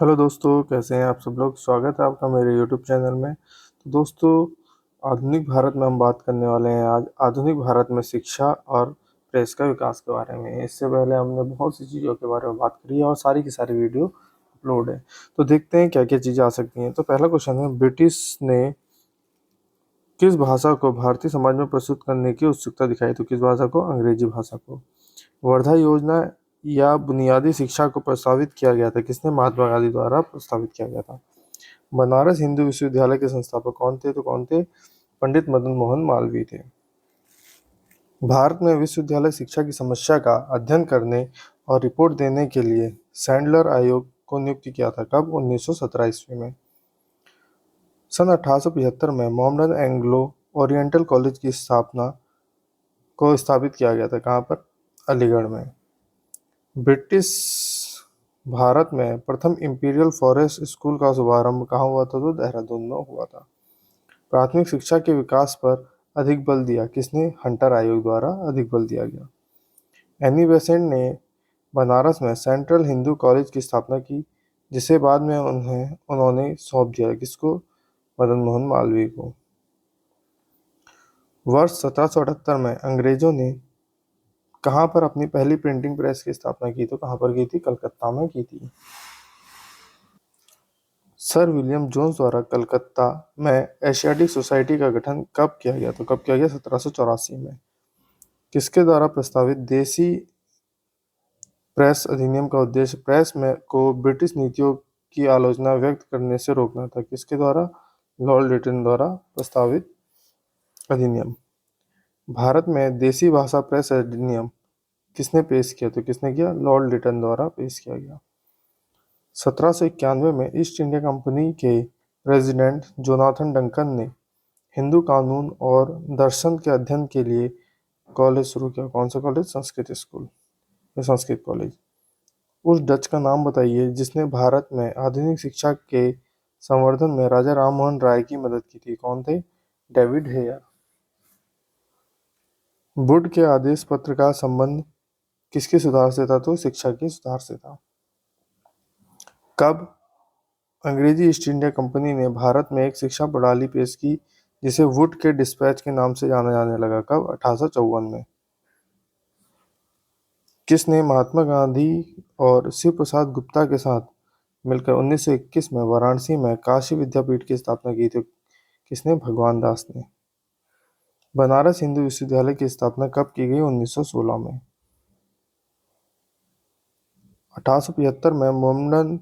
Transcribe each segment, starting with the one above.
Hello दोस्तों, कैसे हैं आप सब लोग। स्वागत है आपका मेरे यूट्यूब चैनल में। तो दोस्तों, आधुनिक भारत में हम बात करने वाले हैं आज आधुनिक भारत में शिक्षा और प्रेस का विकास के बारे में। इससे पहले हमने बहुत सी चीज़ों के बारे में बात करी है और सारी की सारी वीडियो अपलोड है। तो देखते हैं क्या क्या चीज़ें आ सकती हैं। तो पहला क्वेश्चन है, ब्रिटिश ने किस भाषा को भारतीय समाज में प्रस्तुत करने की उत्सुकता दिखाई। तो किस भाषा को? अंग्रेजी भाषा को। वर्धा योजना या बुनियादी शिक्षा को प्रस्तावित किया गया था किसने? महात्मा गांधी द्वारा प्रस्तावित किया गया था। बनारस हिंदू विश्वविद्यालय के संस्थापक कौन थे? तो कौन थे? पंडित मदन मोहन मालवीय थे। भारत में विश्वविद्यालय शिक्षा की समस्या का अध्ययन करने और रिपोर्ट देने के लिए सैंडलर आयोग को नियुक्त किया था। कब? 1917 ईस्वी में। सन 1875 में मोहम्मदन एंग्लो ओरिएंटल कॉलेज की स्थापना को स्थापित किया गया था। कहाँ पर? अलीगढ़ में। ब्रिटिश भारत में प्रथम इंपीरियल फॉरेस्ट स्कूल का शुभारंभ कहाँ हुआ था? तो देहरादून में हुआ था। प्राथमिक शिक्षा के विकास पर अधिक बल दिया किसने? हंटर आयोग द्वारा अधिक बल दिया गया। एनी बेसेंट ने बनारस में सेंट्रल हिंदू कॉलेज की स्थापना की, जिसे बाद में उन्होंने सौंप दिया किसको? मदन मोहन मालवीय को। वर्ष 1778 में अंग्रेजों ने कहाँ पर अपनी पहली प्रिंटिंग प्रेस की स्थापना की? तो कहाँ पर की थी? कलकत्ता में की थी। सर विलियम जोन्स द्वारा कलकत्ता में एशियाटिक सोसाइटी का गठन कब किया गया? तो कब किया गया? 1784 में। किसके द्वारा प्रस्तावित देसी प्रेस अधिनियम का उद्देश्य प्रेस में को ब्रिटिश नीतियों की आलोचना व्यक्त करने से रोकना था? किसके द्वारा? लॉर्ड लिटन द्वारा प्रस्तावित अधिनियम। भारत में देसी भाषा प्रेस अधिनियम किसने पेश किया? तो किसने किया? लॉर्ड लिटन द्वारा पेश किया गया। 1791 में ईस्ट इंडिया कंपनी के प्रेसिडेंट जोनाथन डंकन ने हिंदू कानून और दर्शन के अध्ययन के लिए कॉलेज शुरू किया। कौन सा कॉलेज? संस्कृत स्कूल या संस्कृत कॉलेज। उस डच का नाम बताइए जिसने भारत में आधुनिक शिक्षा के संवर्धन में राजा राममोहन राय की मदद की थी। कौन थे? David Hare. वुड के आदेश पत्र का संबंध किसके सुधार से था? तो शिक्षा के सुधार से था। कब अंग्रेजी ईस्ट इंडिया कंपनी ने भारत में एक शिक्षा प्रणाली पेश की जिसे वुड के डिस्पैच के नाम से जाना जाने लगा? कब? 1854 में। किसने महात्मा गांधी और शिव प्रसाद गुप्ता के साथ मिलकर 1921 में वाराणसी में काशी विद्यापीठ की स्थापना की थी? किसने? भगवान दास ने। बनारस हिंदू विश्वविद्यालय की स्थापना कब की गई? 1916 में। 1875 में मोहम्मदन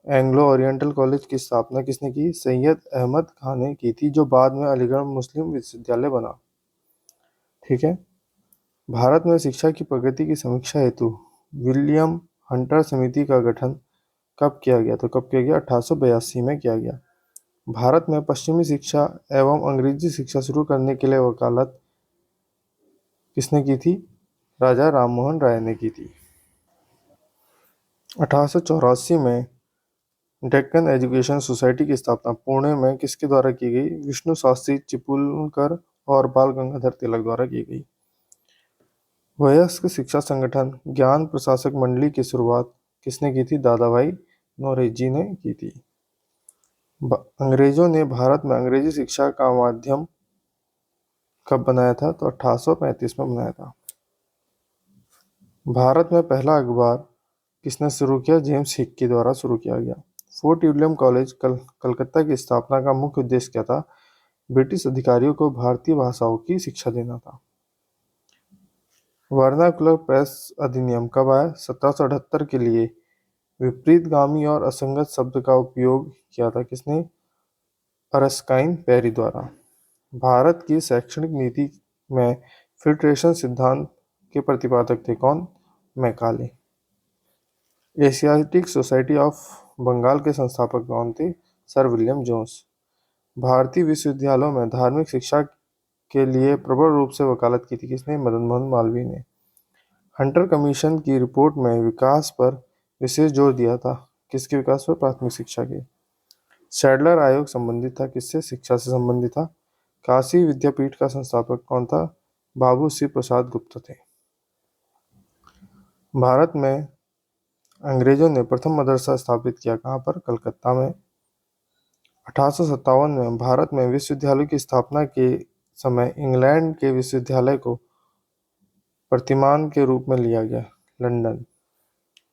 एंग्लो ओरिएंटल कॉलेज की स्थापना किसने की? सैयद अहमद खान ने की थी, जो बाद में अलीगढ़ मुस्लिम विश्वविद्यालय बना। ठीक है। भारत में शिक्षा की प्रगति की समीक्षा हेतु विलियम हंटर समिति का गठन कब किया गया? तो कब किया गया? 1882 में किया गया। भारत में पश्चिमी शिक्षा एवं अंग्रेजी शिक्षा शुरू करने के लिए वकालत किसने की थी? राजा राममोहन राय ने की थी। 1884 में डेक्कन एजुकेशन सोसाइटी की स्थापना पुणे में किसके द्वारा की गई? विष्णु शास्त्री चिपलूणकर और बाल गंगाधर तिलक द्वारा की गई। वयस्क शिक्षा संगठन ज्ञान प्रशासक मंडली की शुरुआत किसने की थी? दादा भाई नौरोजी ने की थी। अंग्रेजों ने भारत में अंग्रेजी शिक्षा का माध्यम कब बनाया था? तो 1835 में बनाया था। भारत में पहला अखबार किसने शुरू किया? जेम्स हिक्की द्वारा शुरू किया गया। फोर्ट विलियम कॉलेज कलकत्ता की स्थापना का मुख्य उद्देश्य क्या था? ब्रिटिश अधिकारियों को भारतीय भाषाओं की शिक्षा देना था। वर्नाकुलर प्रेस अधिनियम कब आया? 1778 के लिए विपरीतगामी और असंगत शब्द का उपयोग किया था किसने? अरस्काइन पेरी द्वारा। भारत की शैक्षणिक नीति में फिल्ट्रेशन सिद्धांत के प्रतिपादक थे कौन? Macaulay. Asiatic Society of Bengal के संस्थापक कौन थे? Sir William Jones. भारतीय विश्वविद्यालयों में धार्मिक शिक्षा के लिए प्रबल रूप से वकालत की थी किसने? मदन मोहन मालवीय ने। हंटर कमीशन की रिपोर्ट में विकास पर विशेष जोर दिया था। किसके विकास पर? प्राथमिक शिक्षा के। सैडलर आयोग संबंधित था किससे? शिक्षा से संबंधित था। काशी विद्यापीठ का संस्थापक कौन था? बाबू शिव प्रसाद गुप्ता थे। भारत में अंग्रेजों ने प्रथम मदरसा स्थापित किया कहाँ पर? कलकत्ता में। 1857 में भारत में विश्वविद्यालय की स्थापना के समय इंग्लैंड के विश्वविद्यालय को प्रतिमान के रूप में लिया गया, लंदन।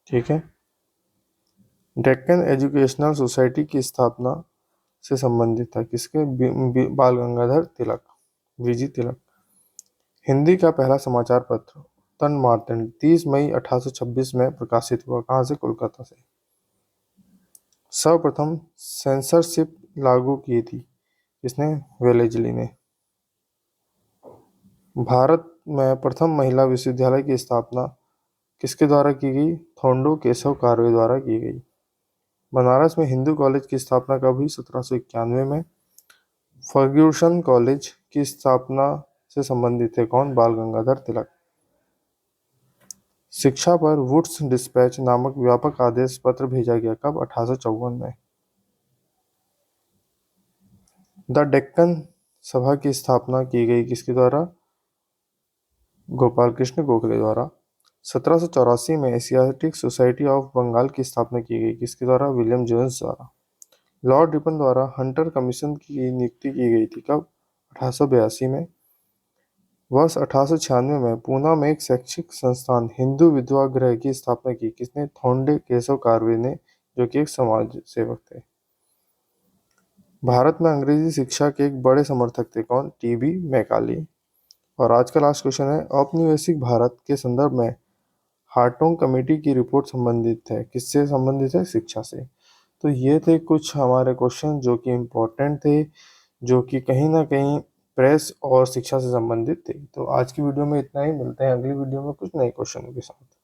ठीक है। डेक्कन एजुकेशनल सोसाइटी की स्थापना से संबंधित था, किसके? बाल गंगाधर तिलक, वीजी तिलक। हिंदी का पहला समाचार पत्र तन मार्तंड 30 मई 1826 में प्रकाशित हुआ, कहाँ से? कोलकाता से। सर्वप्रथम सेंसरशिप लागू की थी, किसने? वेलेजली ने। भारत में प्रथम महिला विश्वविद्यालय की स्थापना किसके द्वारा की गई? थोंडो केशव कार्वे द्वारा की गई। बनारस में हिंदू कॉलेज की स्थापना कब हुई? 1791 में। फर्ग्यूसन कॉलेज की स्थापना से संबंधित है कौन? बाल गंगाधर तिलक। शिक्षा पर वुड्स डिस्पैच नामक व्यापक आदेश पत्र भेजा गया, कब? 1854 में। द डेक्कन सभा की स्थापना की गई किसके द्वारा? गोपाल कृष्ण गोखले द्वारा। 1784 में एशियाटिक सोसाइटी ऑफ बंगाल की स्थापना की गई, किसके द्वारा? विलियम जोन्स द्वारा। लॉर्ड रिपन द्वारा हंटर कमीशन की नियुक्ति की गई थी, कब? 1882 में। वर्ष 1896 में पूना में एक शैक्षिक संस्थान हिंदू विधवा गृह की स्थापना की, किसने? थोंडे केशव कार्वे ने, जो कि एक समाज सेवक थे। भारत में अंग्रेजी शिक्षा के एक बड़े समर्थक थे कौन? TB Macaulay. और आज का लास्ट क्वेश्चन है, औपनिवेशिक भारत के संदर्भ में हार्टोग कमेटी की रिपोर्ट संबंधित है, किससे संबंधित है? शिक्षा से। तो ये थे कुछ हमारे क्वेश्चन जो कि इम्पोर्टेंट थे, जो कि कहीं ना कहीं प्रेस और शिक्षा से संबंधित थे। तो आज की वीडियो में इतना ही, मिलते हैं अगली वीडियो में कुछ नए क्वेश्चन के साथ।